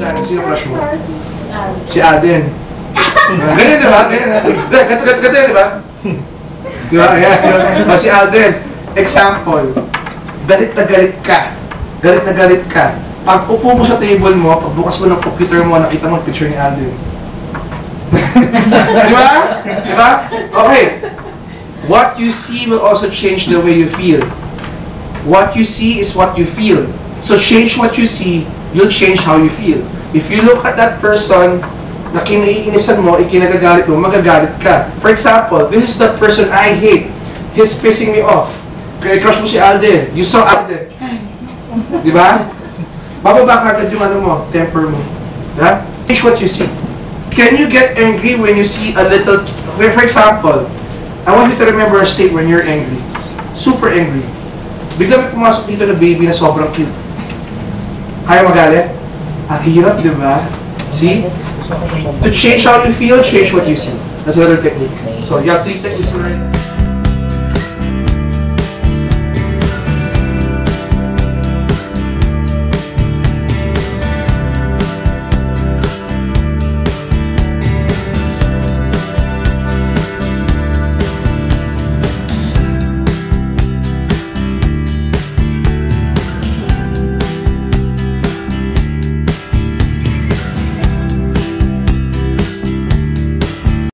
Ganun, sino crush mo? Si Alden. Ganyan, di ba? Ganyan, di ba? Di ba? Ayan. Si Alden. Example. Galit na galit ka. Galit na galit ka. Pag upo mo sa table mo, pagbukas mo ng computer mo, nakita mo ang picture ni Alden. Di ba? Di ba? Okay. What you see will also change the way you feel. What you see is what you feel. So change what you see, you'll change how you feel. If you look at that person na kinaiinisan mo, ikinagagalit mo, magagalit ka. For example, this is the person I hate. He's pissing me off. Kaya crush mo si Alden. You saw Alden. Di ba? Bababa ka agad yung ano mo, temper mo. Yeah? Change what you see. Can you get angry when you see a little... For example, I want you to remember a state when you're angry. Super angry. Bigla may pumasok dito na baby na sobrang cute. Kaya magalit? Ang hirap, di ba? See? To change how you feel, change what you see. That's another technique. So you have 3 techniques.